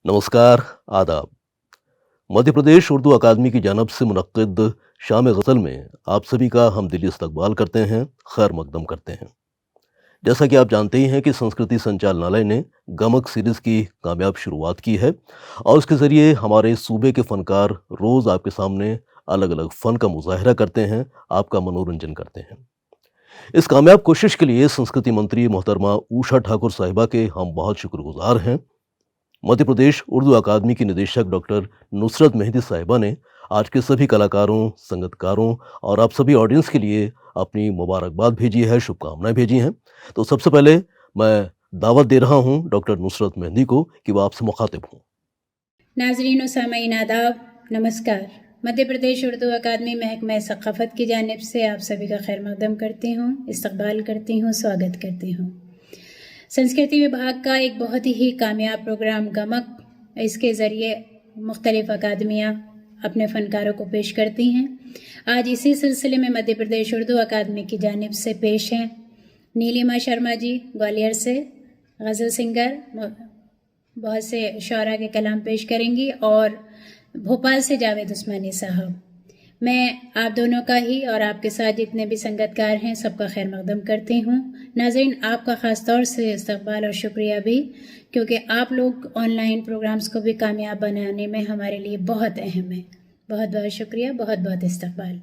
नमस्कार, आदाब। मध्य प्रदेश उर्दू अकादमी की जानब से मुनक्किद शाम गज़ल में आप सभी का हम दिली इस्तकबाल करते हैं, खैर मकदम करते हैं। जैसा कि आप जानते ही हैं कि संस्कृति संचालनालय ने गमक सीरीज़ की कामयाब शुरुआत की है और उसके ज़रिए हमारे सूबे के फ़नकार रोज़ आपके सामने अलग अलग फ़न का मुज़ाहरा करते हैं, आपका मनोरंजन करते हैं। इस कामयाब कोशिश के लिए संस्कृति मंत्री मोहतरमा ऊषा ठाकुर साहिबा के हम बहुत शुक्रगुजार हैं। मध्य प्रदेश उर्दू अकादमी की निदेशक डॉक्टर नुसरत मेहदी साहिबा ने आज के सभी कलाकारों, संगीतकारों और आप सभी ऑडियंस के लिए अपनी मुबारकबाद भेजी है, शुभकामनाएं भेजी हैं। तो सबसे पहले मैं दावत दे रहा हूं डॉक्टर नुसरत मेहदी को कि वह आपसे मुखातिब हों। नाज़रीन व सामीन आदाब, नमस्कार। मध्य प्रदेश उर्दू अकादमी महकमा सक़ाफ़त की जानिब से आप सभी का खैर मक़दम करती हूँ, इस्तक़बाल करती हूँ, स्वागत करती हूँ। संस्कृति विभाग का एक बहुत ही कामयाब प्रोग्राम गमक, इसके ज़रिए मुख्तलिफ़ अकादमियाँ अपने फ़नकारों को पेश करती हैं। आज इसी सिलसिले में मध्य प्रदेश उर्दू अकादमी की जानिब से पेश हैं नीलिमा शर्मा जी ग्वालियर से, गज़ल सिंगर, बहुत से शौरा के कलाम पेश करेंगी, और भोपाल से जावेद उस्मानी साहब। मैं आप दोनों का ही और आपके साथ जितने भी संगतकार हैं सबका खैर मक़दम करती हूँ। नाज़रीन, आपका ख़ास तौर से इस्तक़बाल और शुक्रिया भी, क्योंकि आप लोग ऑनलाइन प्रोग्राम्स को भी कामयाब बनाने में हमारे लिए बहुत अहम है। बहुत बहुत शुक्रिया, बहुत बहुत इस्तक़बाल।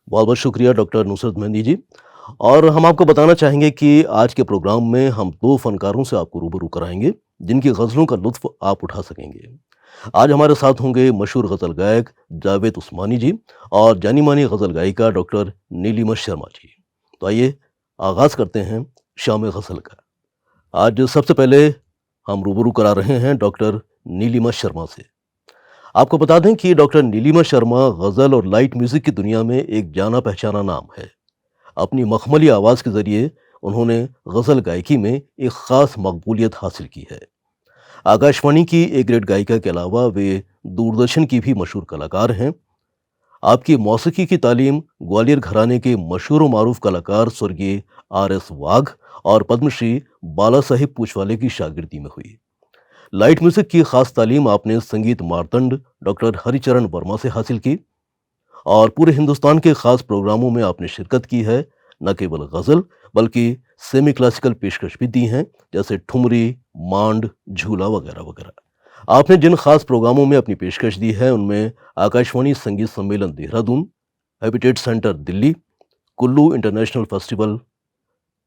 बहुत बहुत शुक्रिया डॉक्टर नुसरत मेहदी जी। और हम आपको बताना चाहेंगे कि आज के प्रोग्राम में हम दो फ़नकारों से आपको रूबरू कराएंगे जिनकी गज़लों का लुत्फ़ आप उठा सकेंगे। आज हमारे साथ होंगे मशहूर गज़ल गायक जावेद उस्मानी जी और जानी मानी गज़ल गायिका डॉक्टर नीलिमा शर्मा जी। तो आइए आगाज़ करते हैं शाम गज़ल का। आज सबसे पहले हम रूबरू करा रहे हैं डॉक्टर नीलिमा शर्मा से। आपको बता दें कि डॉक्टर नीलिमा शर्मा गज़ल और लाइट म्यूज़िक की दुनिया में एक जाना पहचाना नाम है। अपनी मखमली आवाज़ के ज़रिए उन्होंने गज़ल गायकी में एक ख़ास मकबूलियत हासिल की है। आकाशवाणी की ए ग्रेड गायिका के अलावा वे दूरदर्शन की भी मशहूर कलाकार हैं। आपकी मौसीकी की तालीम ग्वालियर घराने के मशहूर मारूफ कलाकार स्वर्गीय आर.एस. वाघ और पद्मश्री बाला साहिब पूछवाले की शागिर्दी में हुई। लाइट म्यूज़िक की ख़ास तालीम आपने संगीत मार्तंड डॉक्टर हरिचरण वर्मा से हासिल की और पूरे हिंदुस्तान के ख़ास प्रोग्रामों में आपने शिरकत की है। न केवल गज़ल बल्कि सेमी क्लासिकल पेशकश भी दी हैं, जैसे ठुमरी, मांड, झूला वगैरह वगैरह। आपने जिन खास प्रोग्रामों में अपनी पेशकश दी है उनमें आकाशवाणी संगीत सम्मेलन Dehradun, habitat centre Delhi, Kullu international festival,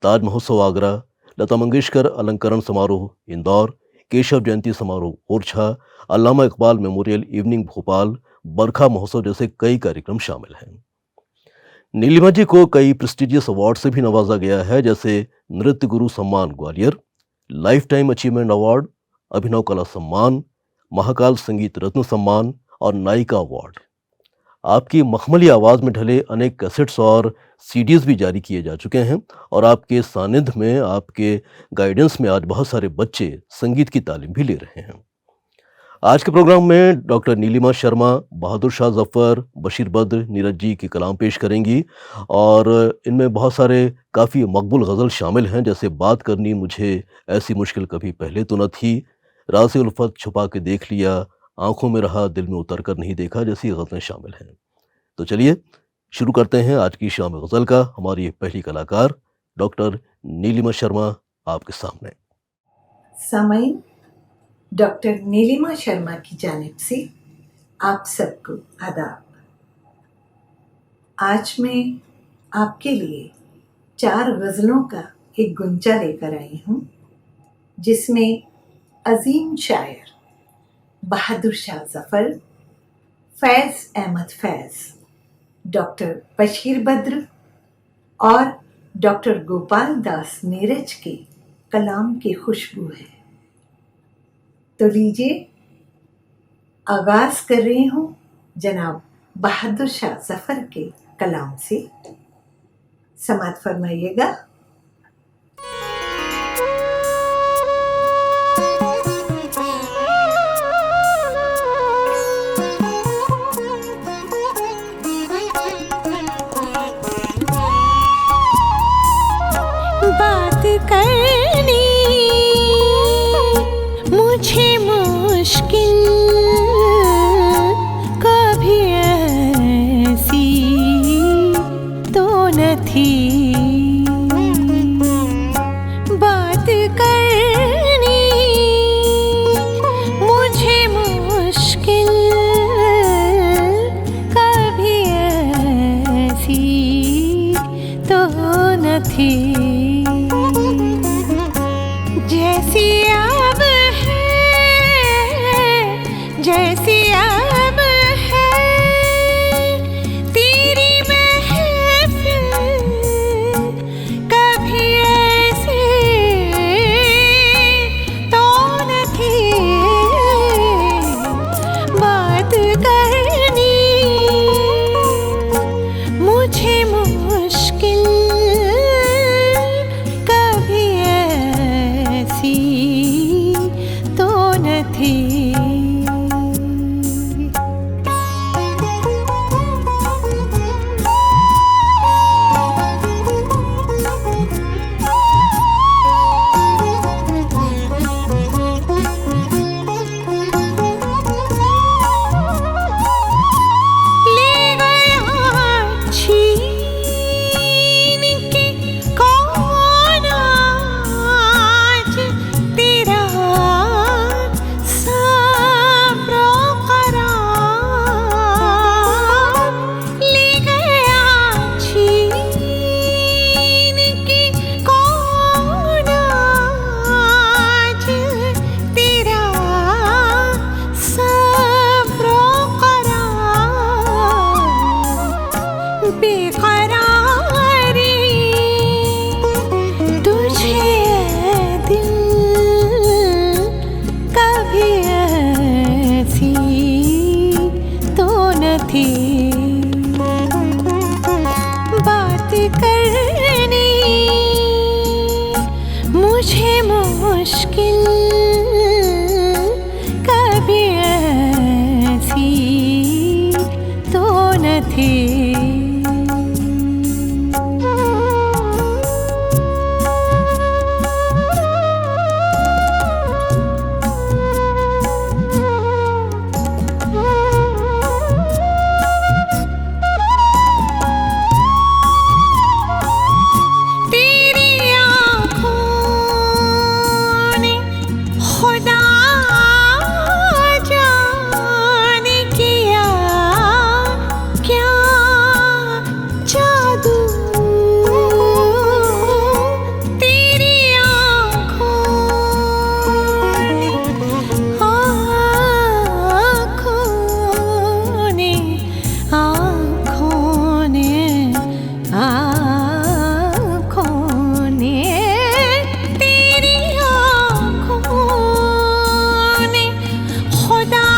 Taj Mahotsav Agra, Lata Mangeshkar अलंकरण समारोह इंदौर, केशव जयंती समारोह ओरछा, अल्लामा इकबाल मेमोरियल इवनिंग भोपाल, बरखा महोत्सव जैसे कई कार्यक्रम शामिल हैं। नीलिमा जी को कई प्रेस्टिजियस अवार्ड से भी नवाजा गया है, जैसे नृत्य गुरु सम्मान Gwalior, life time achievement award, अभिनव कला सम्मान, महाकाल संगीत रत्न सम्मान और नायिका अवार्ड। आपकी मखमली आवाज़ में ढले अनेक कैसेट्स और सीडीज़ भी जारी किए जा चुके हैं और आपके सानिध्य में, आपके गाइडेंस में आज बहुत सारे बच्चे संगीत की तालीम भी ले रहे हैं। आज के प्रोग्राम में डॉक्टर नीलिमा शर्मा बहादुर शाह जफ़र, बशीर बद्र, नीरज जी की कलाम पेश करेंगी और इनमें बहुत सारे काफ़ी मकबूल गज़ल शामिल हैं, जैसे बात करनी मुझे ऐसी मुश्किल कभी पहले तो न थी, राज़े उल्फत छुपा के देख लिया, आंखों में रहा दिल में उतर कर नहीं देखा जैसी गज़लें शामिल हैं। तो चलिए शुरू करते हैं आज की शाम गज़ल का। हमारी पहली कलाकार डॉक्टर नीलिमा शर्मा आपके सामने। सामईन, डॉक्टर नीलिमा शर्मा की जानिब से आप सबको आदाब। आज मैं आपके लिए 4 गज़लों का एक गुंचा लेकर आई हूँ, जिसमें अजीम शायर बहादुर शाह जफ़र, फैज़ अहमद फैज़, डॉक्टर बशीर बद्र और डॉक्टर गोपाल दास नीरज के कलाम की खुशबू है। तो लीजिए, आगाज़ कर रही हूँ जनाब बहादुर शाह जफ़र के कलाम से। समाअत फरमाइएगा। बात करनी मुझे मुश्किल कभी ऐसी तो न थी। बात करनी मुझे मुश्किल कभी ऐसी तो न थी। जैसी अब है, जैसी अब है तेरी महफिल, कभी ऐसे तो न थी। बात करनी मुझे मुश्किल कभी ऐसी तो न थी। ले गया छीन के कौन आज तेरा सब्र करार। ले गया छीन के कौन आज तेरा सब्र करार। बेकरारी तुझे दिल कभी ऐसी तो न थी। बात करनी मुझे मुश्किल कभी ऐसी तो न थी। तेरी आँखों ने खुदा जाने किया क्या जादू। तेरी आँखों ने तेरी आँखों ने खुदा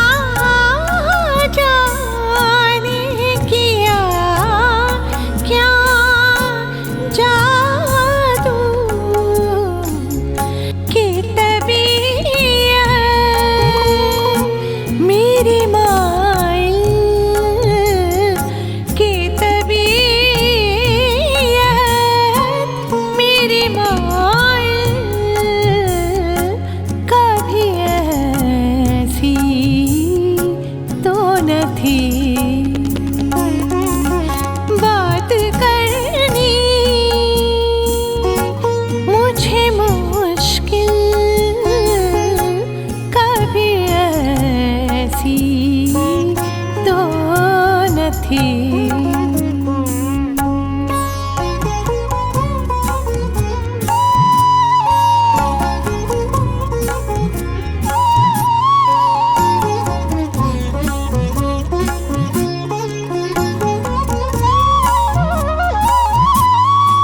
जाने किया क्या जादू। कि तबीयत मेरी माइल, कि तबीयत मेरी माइल कभी ऐसी तो न थी। बात करनी मुझे मुश्किल कभी ऐसी तो न थी।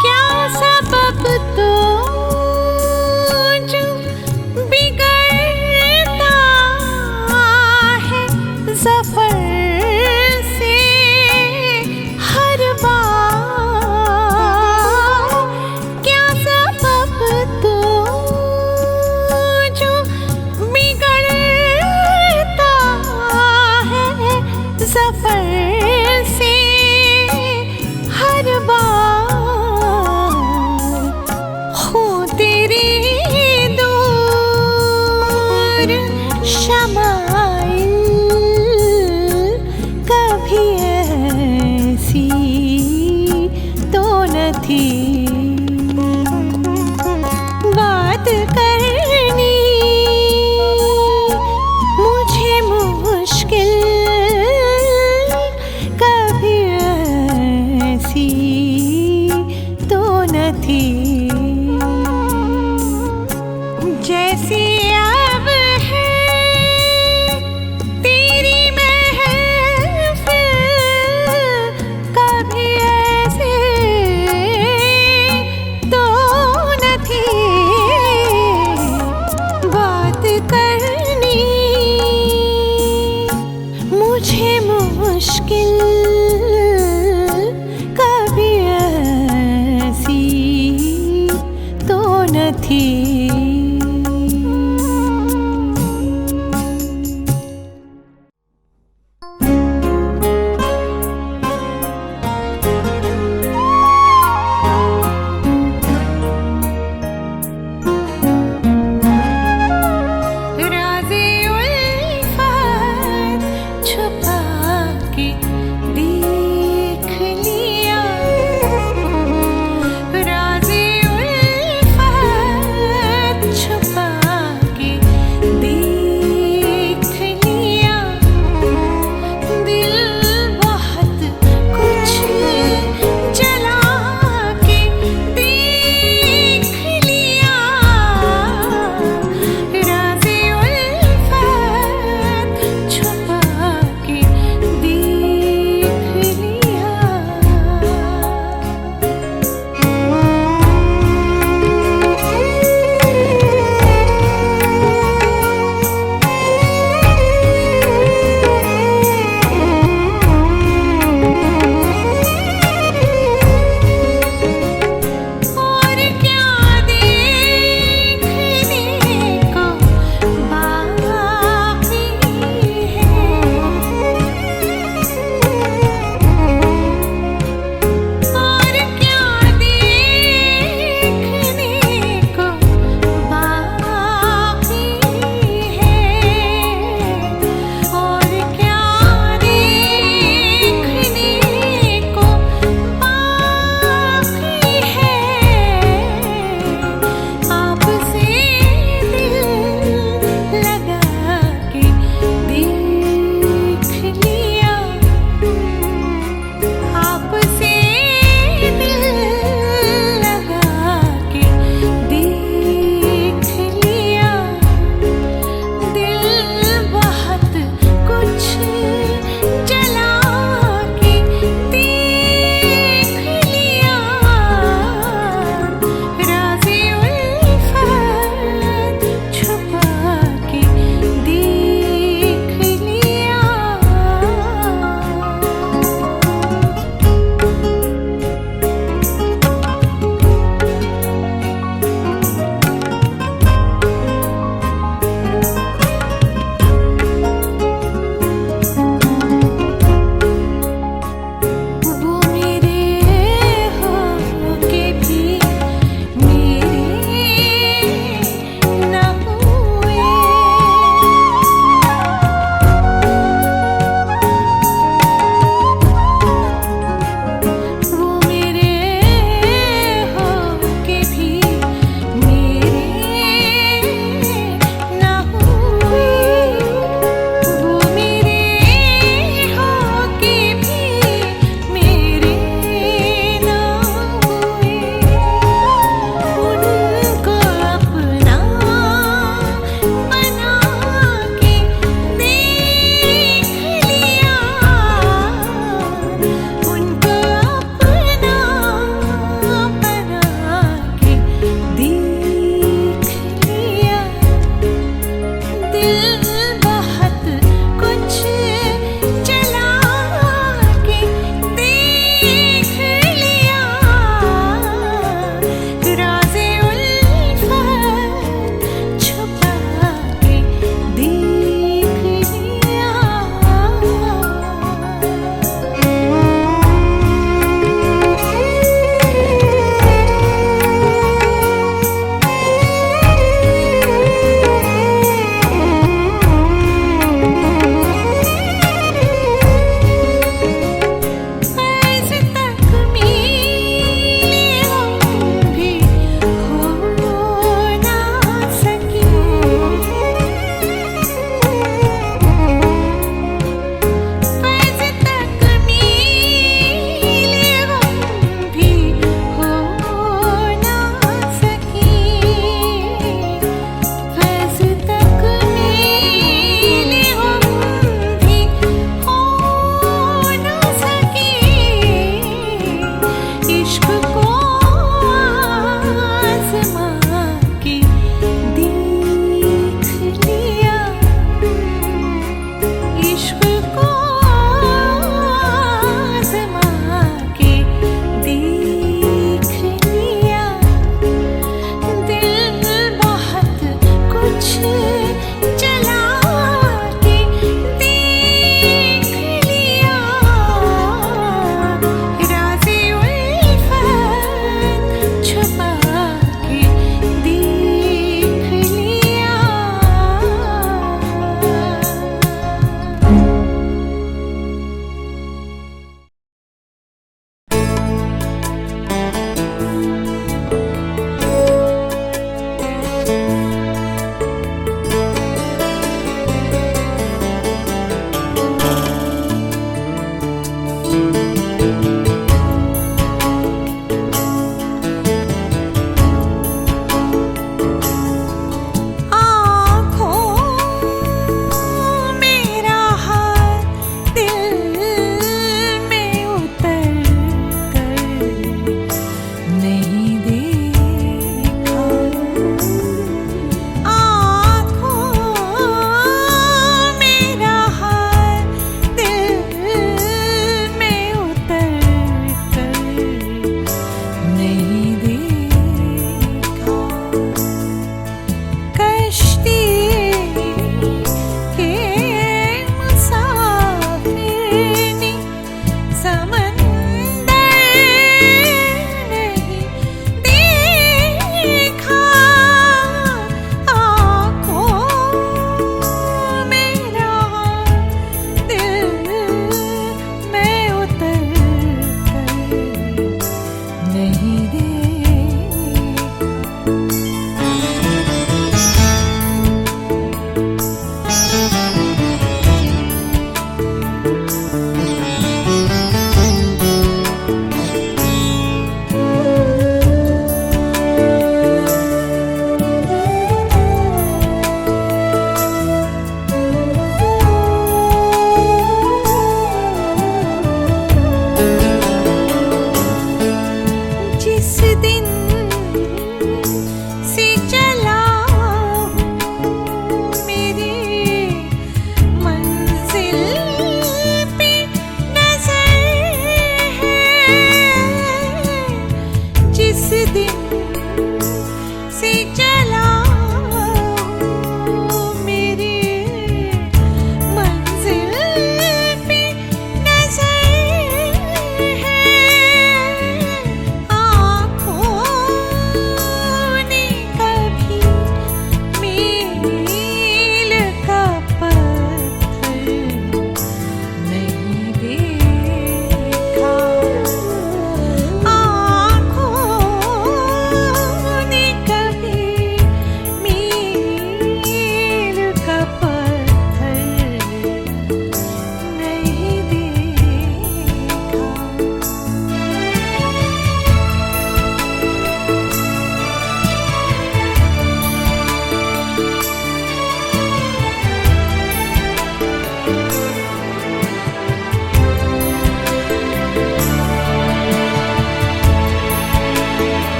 क्या सबब तो जो बिगड़ता है ज़फ़र से शमाइल कभी ऐसी तो न थी। बात करनी मुझे मुश्किल कभी ऐसी तो न थी। जैसी अब है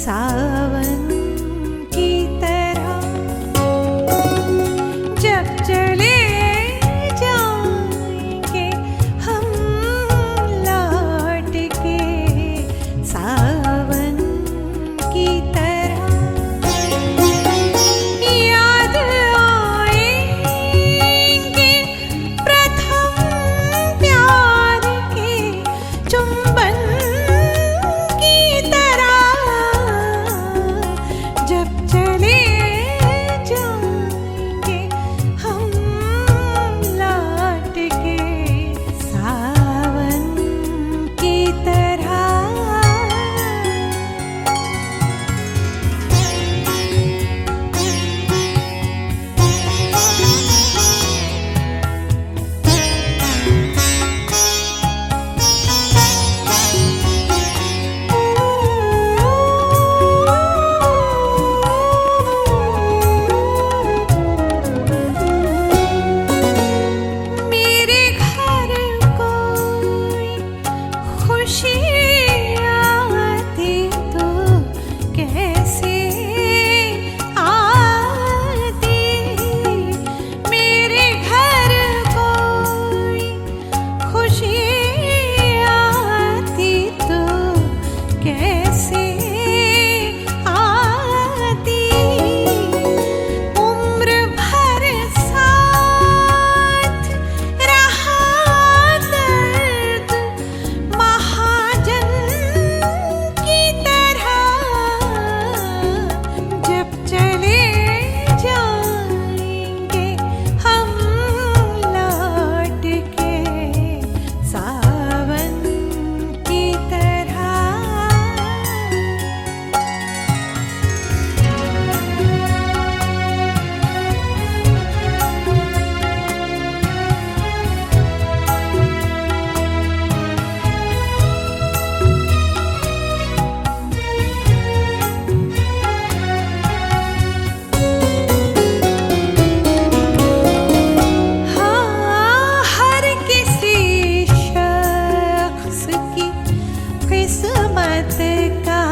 सावन की तरह जब चले जाएंगे हम लौट के सावन की तरह याद आएंगे प्रथम प्यार के चुंबन की तरह जब चले जाएंगे हम लौट के सावन की तरह मेरे घर कोई खुशी आती तो कैसे आती मेरे घर कोई खुशी आती तो कैसे आती उम्र भर साथ रहा दर्द महाजन की तरह जब चले जाएंगे हम लौट के सावन की तरह हाँ हर किसी शख्स की किस्मत का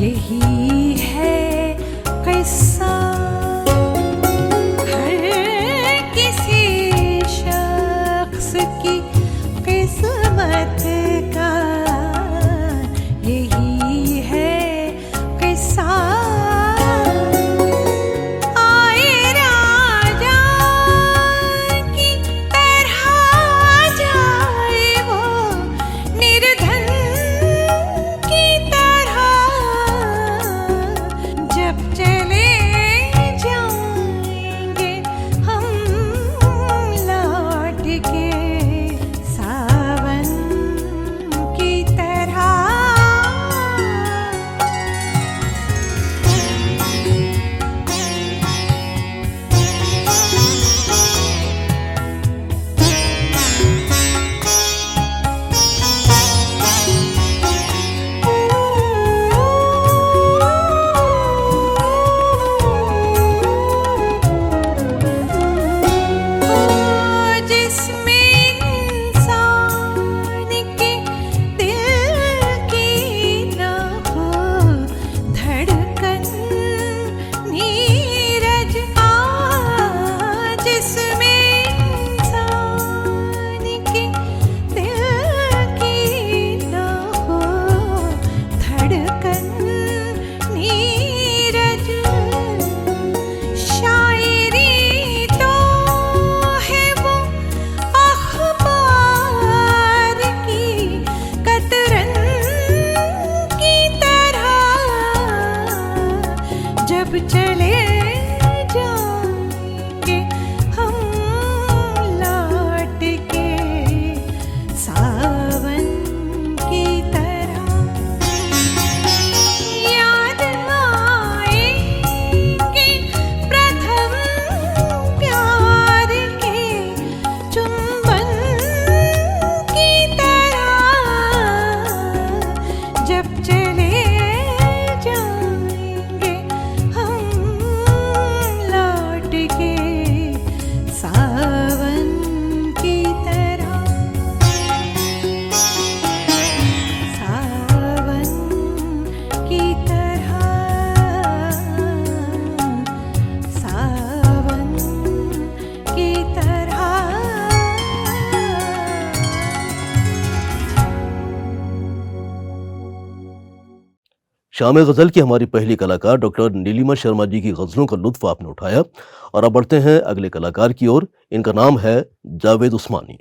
यही है किस्सा हर किसी शख्स की किस्मत का यही है किस्सा आए राजा की तरह जाए वो निर्धन की तरह जब चले जाएंगे हम लौट के सावन की तरह जिसमें इंसान के दिल की न हो धड़कन नीरज जिसमें इंसान के दिल की न हो धड़कन नीरज शायरी तो है वो अखबार की कतरन की तरह जब चले जाएंगे हम लौट के सावन की तरह याद आएंगे प्रथम प्यार के चुंबन की तरह जब चले जाएंगे हम लौट के सावन की तरह सावन की शाम गज़ल की हमारी पहली कलाकार डॉक्टर नीलिमा शर्मा जी की गज़लों का लुत्फ़ आपने उठाया और अब बढ़ते हैं अगले कलाकार की ओर। इनका नाम है जावेद उस्मानी।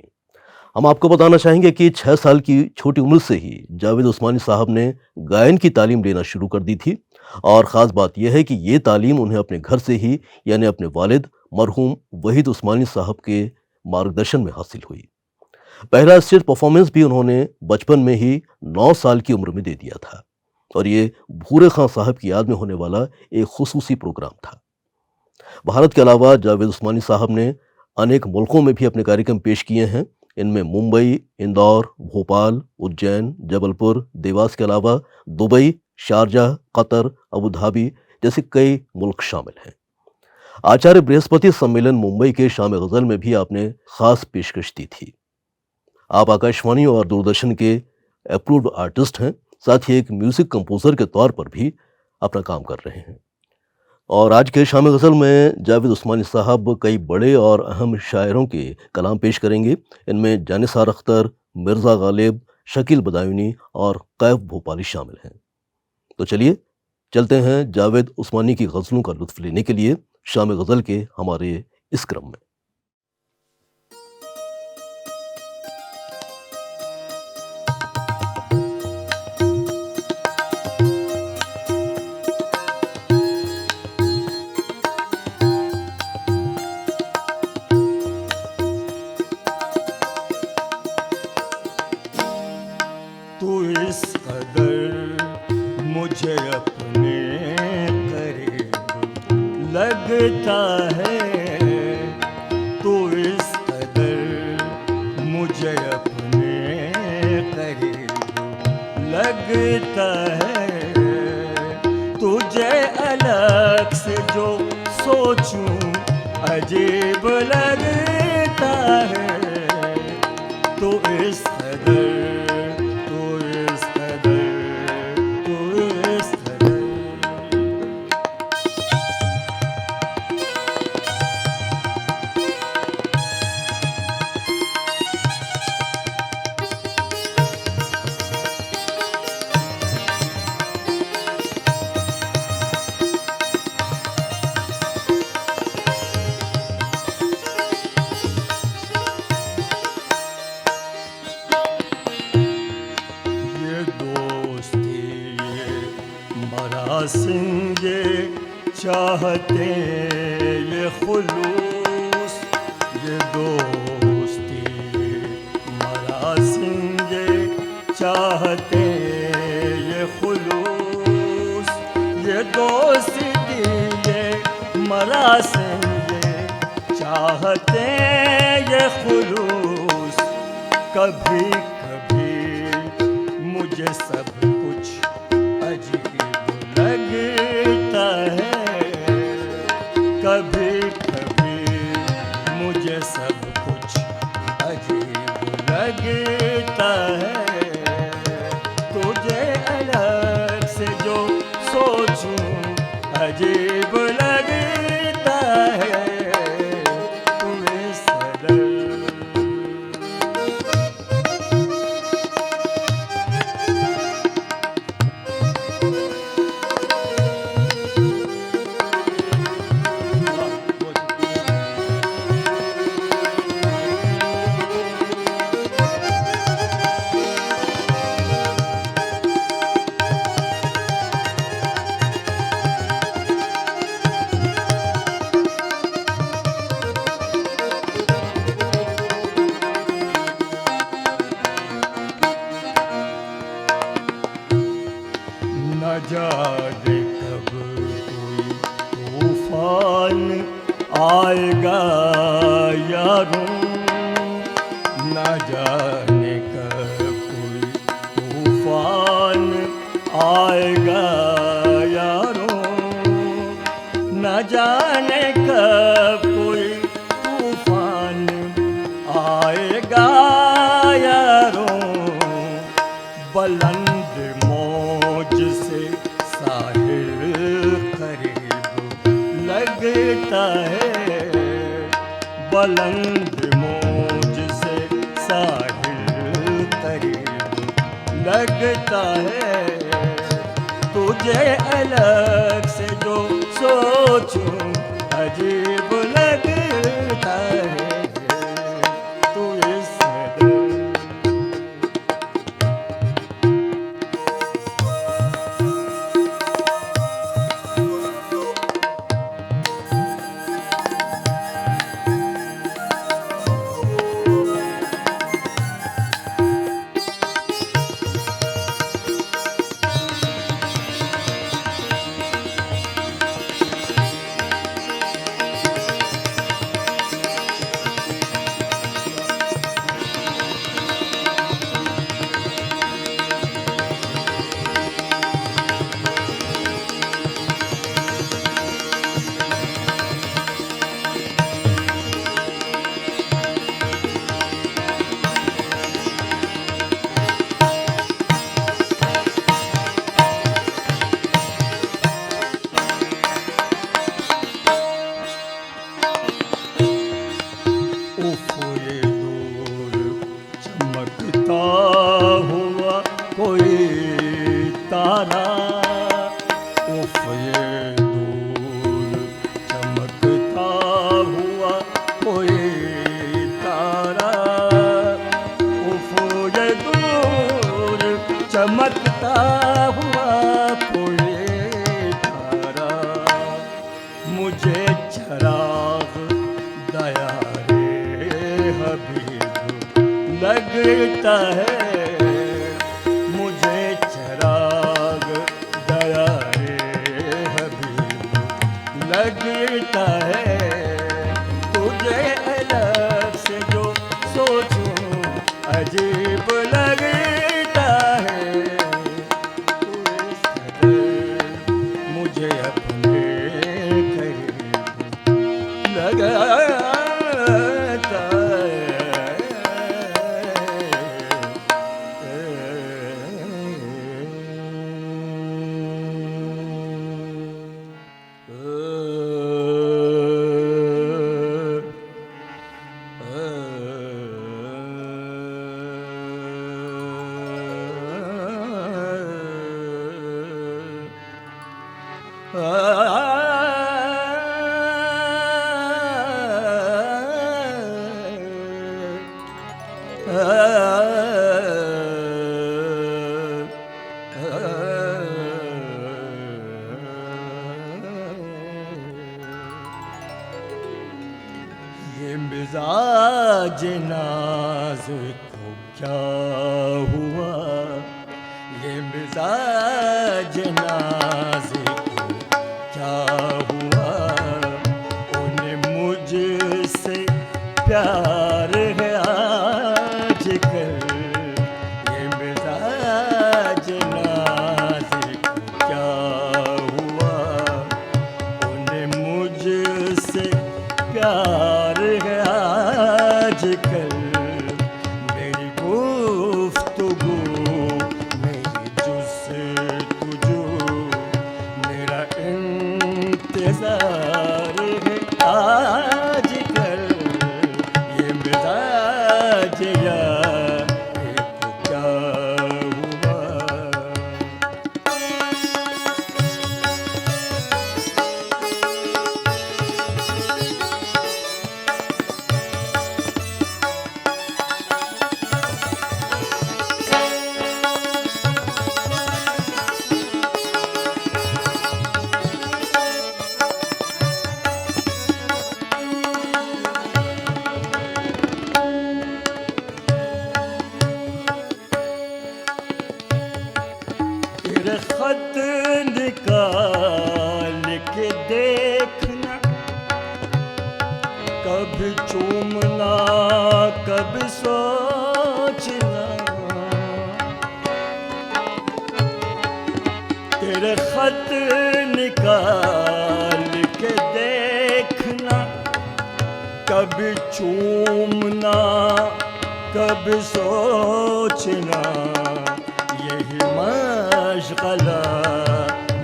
हम आपको बताना चाहेंगे कि 6 साल की छोटी उम्र से ही जावेद उस्मानी साहब ने गायन की तालीम लेना शुरू कर दी थी और ख़ास बात यह है कि ये तालीम उन्हें अपने घर से ही यानी अपने वालिद मरहूम वहीद उस्मानी साहब के मार्गदर्शन में हासिल हुई। पहला स्टेज परफॉर्मेंस भी उन्होंने बचपन में ही 9 साल की उम्र में दे दिया था और ये भूरे खां साहब की याद में होने वाला एक खुसूसी प्रोग्राम था। भारत के अलावा जावेद उस्मानी साहब ने अनेक मुल्कों में भी अपने कार्यक्रम पेश किए हैं। इनमें मुंबई, इंदौर, भोपाल, उज्जैन, जबलपुर, देवास के अलावा Dubai, Sharjah, Qatar, Abu Dhabi जैसे कई मुल्क शामिल हैं। आचार्य बृहस्पति सम्मेलन मुंबई के शाम गज़ल में भी आपने खास पेशकश दी थी। आप आकाशवाणी और दूरदर्शन के अप्रूव्ड आर्टिस्ट हैं, साथ ही एक म्यूजिक कंपोजर के तौर पर भी अपना काम कर रहे हैं। और आज के शाम गज़ल में जावेद उस्मानी साहब कई बड़े और अहम शायरों के कलाम पेश करेंगे। इनमें जानिसार अख्तर, मिर्ज़ा गालिब, शकील बदायूनी और कैफ भोपाली शामिल हैं। तो चलिए चलते हैं जावेद उस्मानी की गज़लों का लुत्फ़ लेने के लिए शाम गज़ल के हमारे इस क्रम में। तू इस कदर मुझे अपने करीब लगता है, तू इस कदर मुझे अपने करीब लगता है, तुझे अलग से जो सोचूं अजीब लगता है, तू इस कदर सिंगे चाहते ये खुलूस, ये दोस्ती मरा सिंगे चाहते ये खुलूस, ये दोस्ती ये मरा सिंगे चाहते ये खुलूस। कभी कभी मुझे सब कुछ अजीब लगता है, कभी कभी मुझे सब कुछ अजीब लगता है, तुझे अलग से जो सोचूं अजीब लगता है, तू इस कदर न जाने कब कोई तूफान आएगा यारों, न जाने कब कोई तूफान आएगा यारों, न जाने कब कोई तूफान आएगा यारों, बुलंद मौज से साहिल करीब लगता है, बुलंद मौज से साहिल करीब लगता है, तुझे तुझे अलग से जो सोचूं अजीब लगता है तू इस कदर। उफ ये दूर चमकता हुआ कोई तारा, उफ ये दूर चमकता हुआ कोई तारा, उफ ये दूर चमकता हुआ कोई तारा, मुझे चराग दया रे हबीब लगता है, मुझे चराग दया रे हबीब लगता है, तुझे अलग से जो सोचूं अजीब लगता है तू इस कदर मुझे अपने करीब लगाता ये मिजाज नाज को क्या हुआ, ये मिजाज नाज को क्या हुआ, उन्हें मुझसे प्यार है आजकल, ये मिजाज नाज को क्या हुआ, उन्हें मुझसे प्यार है आजकल, मेरी गुफ्तगू मेरी जुस्तजू मेरा इंतजार है आजकल, ये मिजाज यार को क्या हुआ। तेरे खत निकाल के देखना, कभी चूमना कभी सोचना, तेरे खत निकाल के देखना, कभी चूमना कभी सोचना, यही मशगला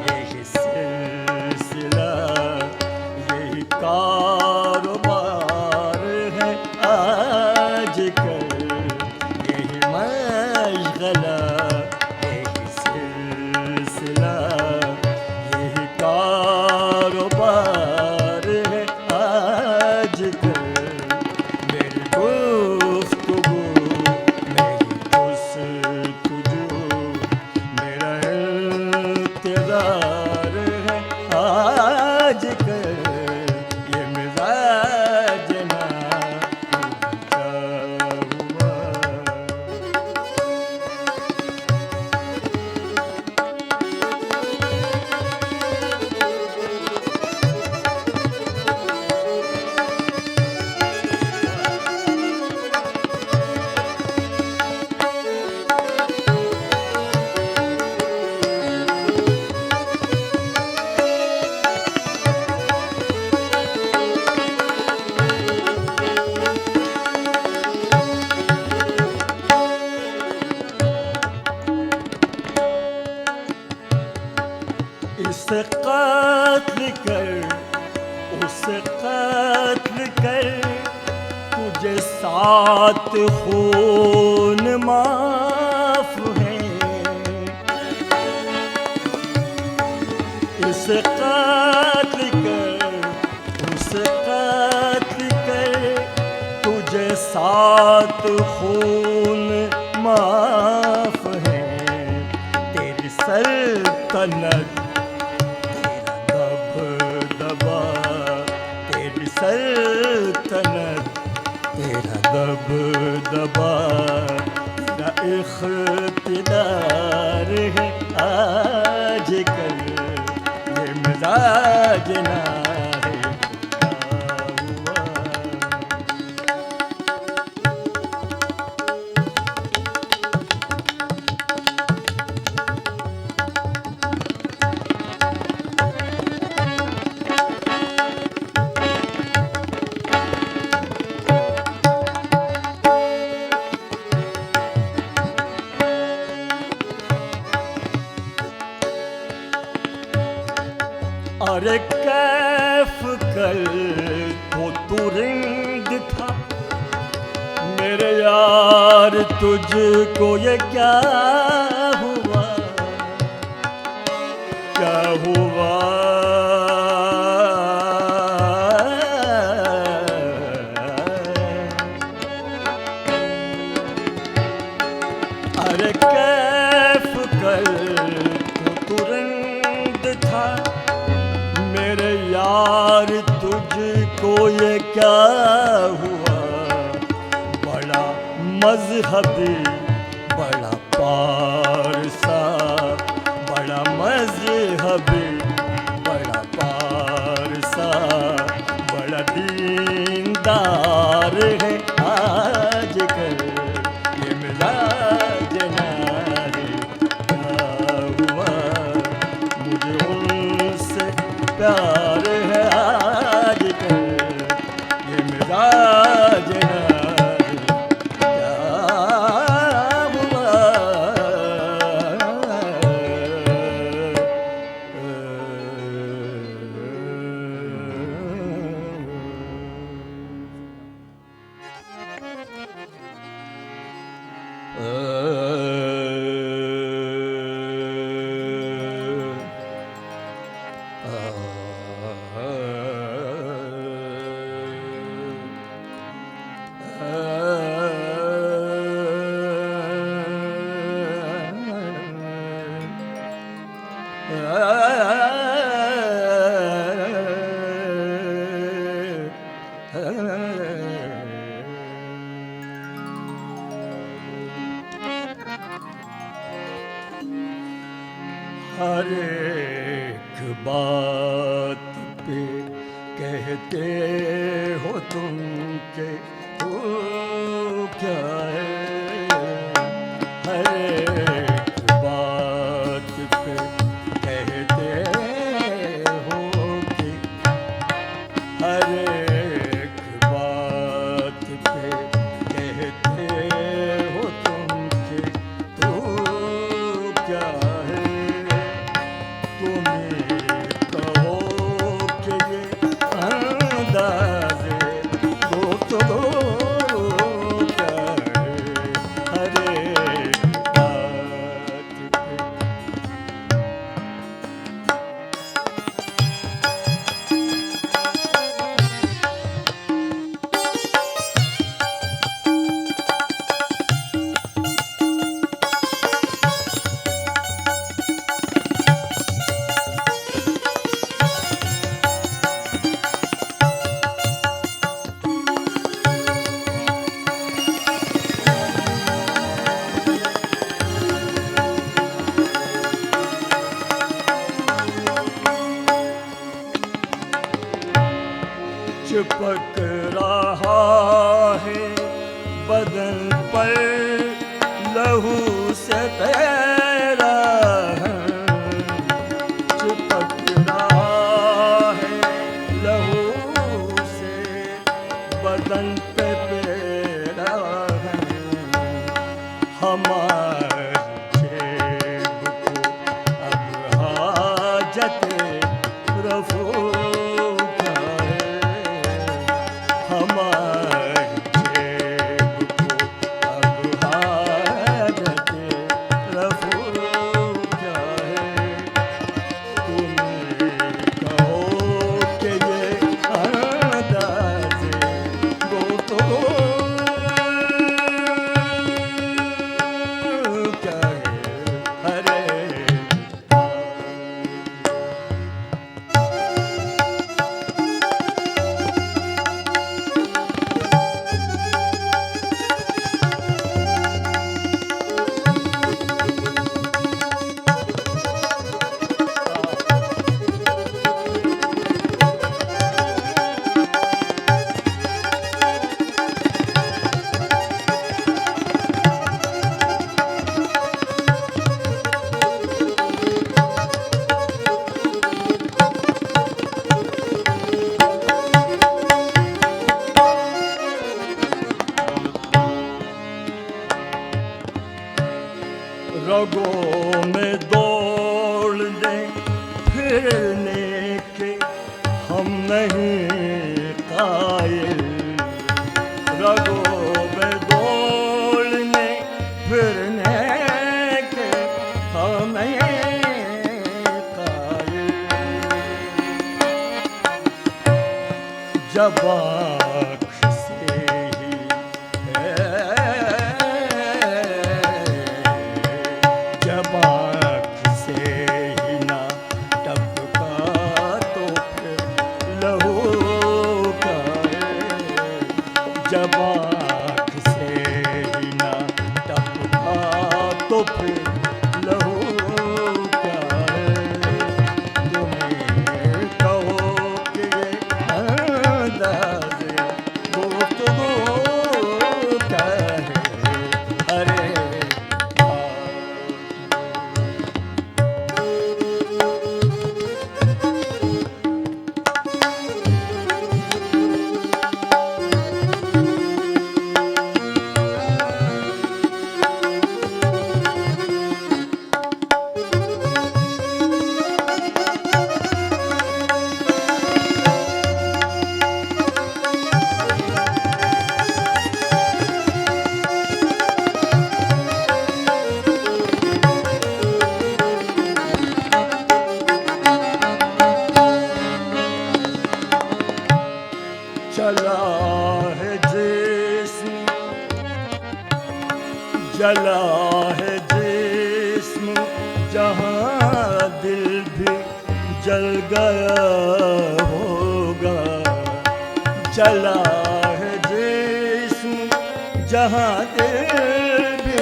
यही सिलसिला यही कारोबार है आजकल, यही मशगला यही सिलसिला दिलदार है आजकल, ये मिजाज ना ऊंचा हुआ। इसे कत्ल कर, उसे कत्ल कर, तुझे 7 खून माफ है। इसे कत्ल कर, उसे कत्ल कर, तुझे 7 खून माफ है। तेरी सल्तनत, तेरी सल्तनत, तेरा दबदबा, तेरा इख्तिदार है आजकल, ये मिजाज ना है हुआ। अरे कैफ कल तो तू रिंद था मेरे यार, तुझको ये क्या हुआ, क्या हुआ। अरे कैफ कल तो तू रिंद था मेरे यार, तुझको ये क्या हुआ। बड़ा मजहबी, बड़ा पारसा, बड़ा मजहबी, बड़ा पारसा, बड़ा दीनदार है आजकल, ये मिजाज ना है क्या हुआ। मुझे उनसे प्यार है आजकल, ये मिजाज ना है क्या हुआ। हर एक बात पे कहते हो तुम के वो क्या है। हर एक बात पे कहते हो कि हर एक बात पे कहते हो तुम के तू क्या है। तुम्हें कहो कि ये अंदाज़े गुफ्तगू क्या है। चिपक रहा है बदन पर लहू से तेरा चिपक रहा है लहू से बदन पे तेरा हमारे जेब को अब हाजत रफू क्या है हमारे जेब को अब हाजत रफू क्या है तुम कहो कि ये अंदाज़े गुफ्तगू क्या है अरे रगों में दौड़ दें फिरने के हम नहीं कायल रगों में दौड़ने फिरने के हम नहीं कायल जब आँख से ही जब आँख से ही ना टपका तो फिर लहू का है जब आँख से ही ना टपका तो फिर लहू क्या है तुम्हें कहो कि ये अंदाज़े गुफ्तगू क्या है अरे चला है जिस्म जला है जिस्म जहाँ दिल भी जल गया होगा जला है जिस्म जहाँ दिल भी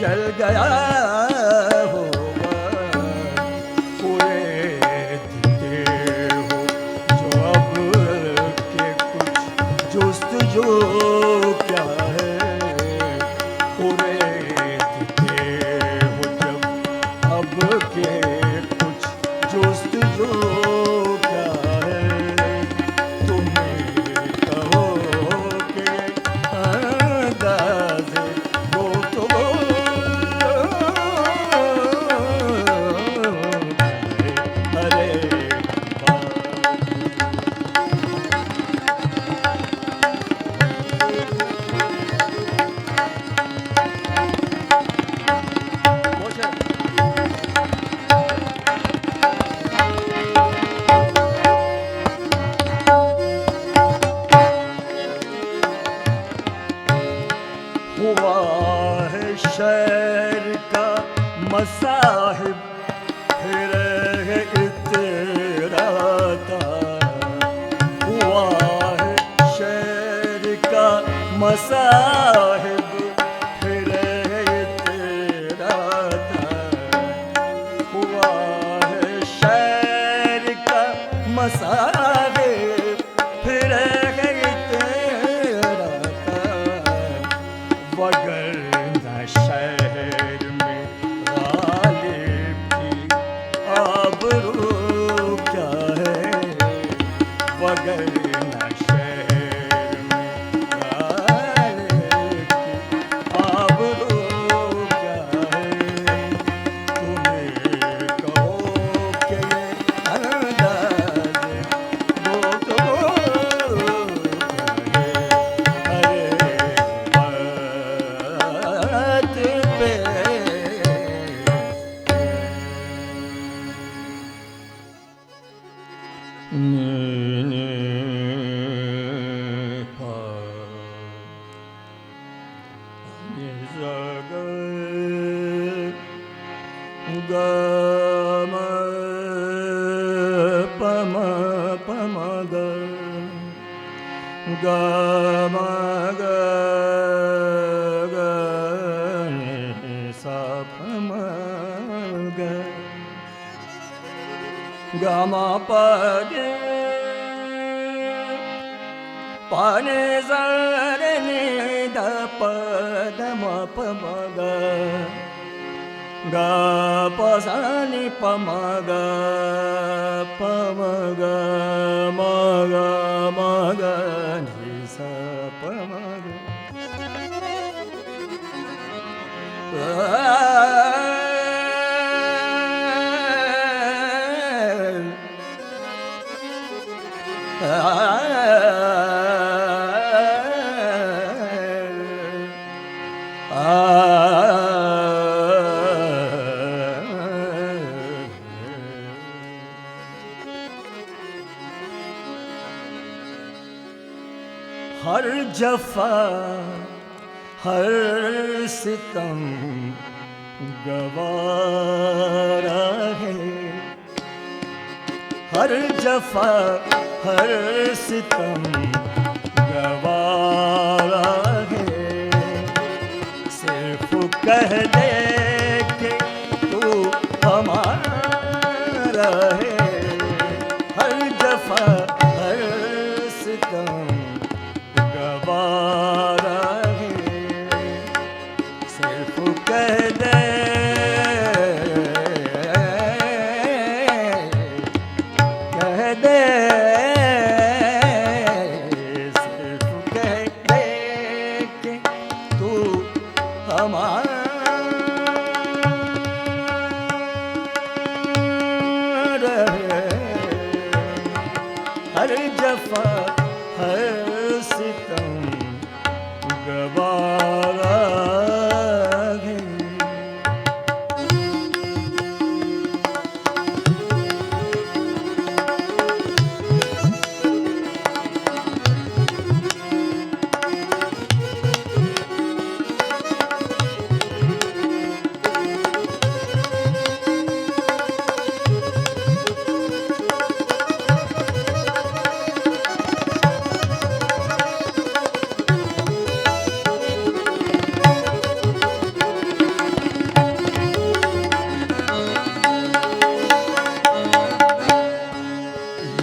जल गया होगा पूरे दिते हो जो अब के कुछ जुस्तजू क्या है पूरे दिते हो जब अब के कुछ जुस्तजू क्या है तुम्हें कहो कि अंदाज़े गुफ्तगू अरे हुआ है शहर का मसाहिब फिर है इतराता हुआ है शहर का मसाहिब फिर है इतराता हुआ है शहर का मसाहिब फिर ni ni pa ni sa ga ga ma pa ma ga ga ma ga ga ni sa pa ma ga ga ma pa de pa ni sa re ni da pa da ma pa ma ga ga pa sa ni pa ma ga ma ga ni sa pa ma ga हर जफा हर सितम गवारा है हर जफा हर सितम गवारा है सिर्फ कह दे कि तू हमारा है हर जफा हर सितम गवारा है सिर्फ कह दे सिर्फ कह दे कि तू हमारा है हर जफा हर सितम गवारा है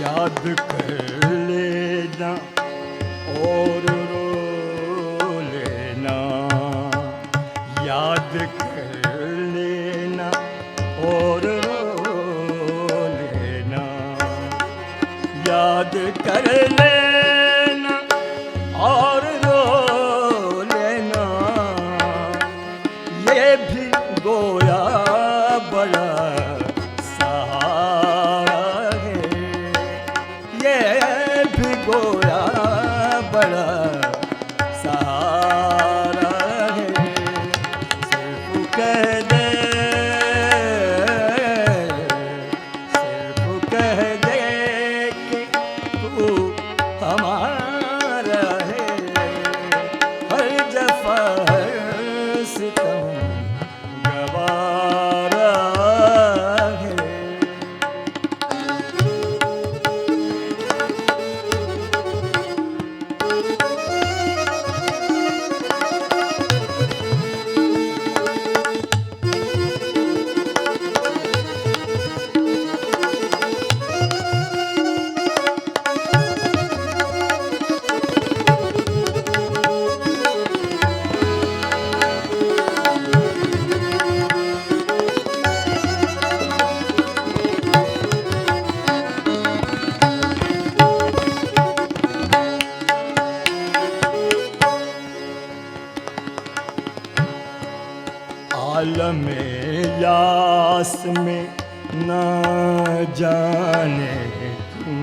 याद कर लेना और रो लेना याद कर लेना और रो लेना याद कर लेना और रो लेना ये भी गोया बड़ा सहारा है ये भी गोया बड़ा सहारा है सिर्फ कह दे सिर्फ कह दे कि तू हमारा है हर जफा हर सितम गवारा है आलम यास में न जाने तुम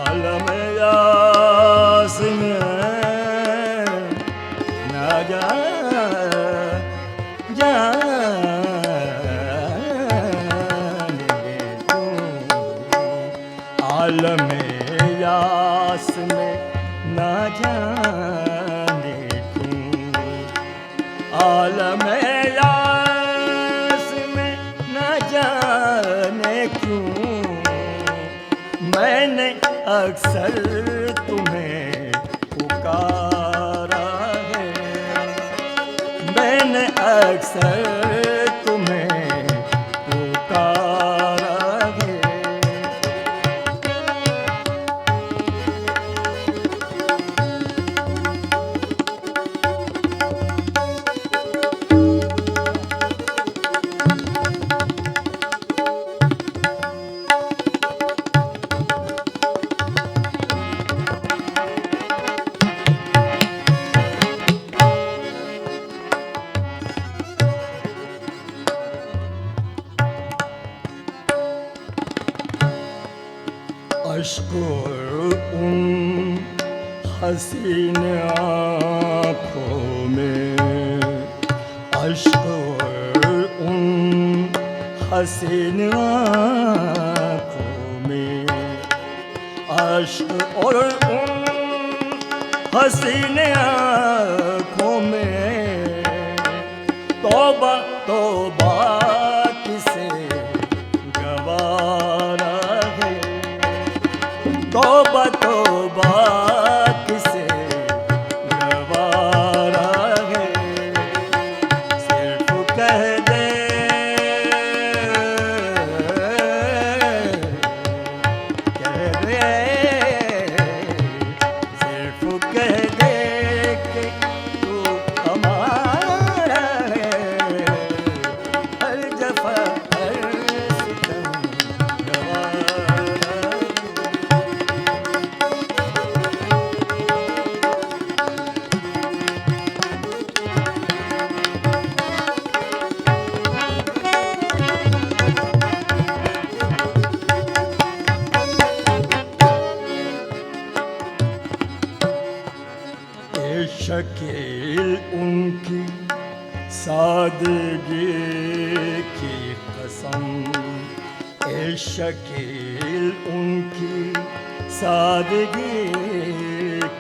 आलम यास में न जाने सर तुम्हें पुकारा है। अश्कों उन हसीन आँखों में, अश्कों उन हसीन आँखों में, अश्क और उन हसीन आँखों में, तौबा तौबा किसे गवारा है, तौबा तौबा किसे गवारा है। सिर्फ कह दे सिर्फ कह दे कि तू हमारा है। हर जफा हर सितम गवारा है। ए शकील उनकी सादगी की कसम, ए शकील उनकी सादगी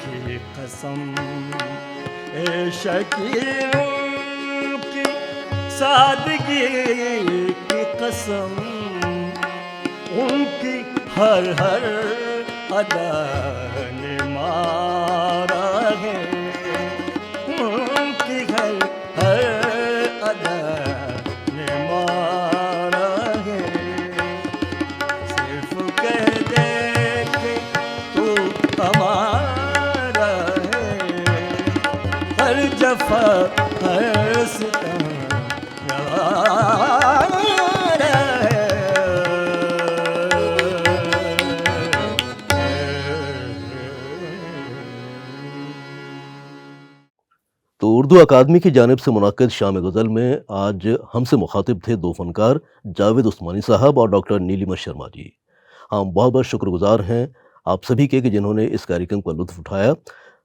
की कसम, ए शकील उनकी सादगी की कसम, उनकी हर हर अदा ने मारा है, उनकी हर हर अदा ने मारा है। सिर्फ कह दे कि तू हमारा है। हर जफा हर सितम गवारा है। तो उर्दू अकादमी की जानिब से मुनक्किद शाम गज़ल में आज हमसे मुखातिब थे दो फ़नकार जावेद उस्मानी साहब और डॉक्टर नीलिमा शर्मा जी। हम बहुत बहुत शुक्रगुजार हैं आप सभी के कि जिन्होंने इस कार्यक्रम का लुत्फ़ उठाया।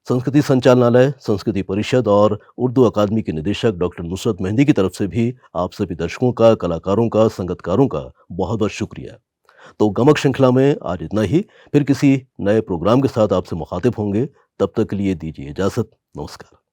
संस्कृति संचालनालय, संस्कृति परिषद और उर्दू अकादमी के निदेशक डॉक्टर नुसरत मेहंदी की तरफ से भी आप सभी दर्शकों का, कलाकारों का, संगतकारों का बहुत बहुत शुक्रिया। तो गमक श्रृंखला में आज इतना ही, फिर किसी नए प्रोग्राम के साथ आपसे मुखातिब होंगे। तब तक के लिए दीजिए इजाज़त। नमस्कार।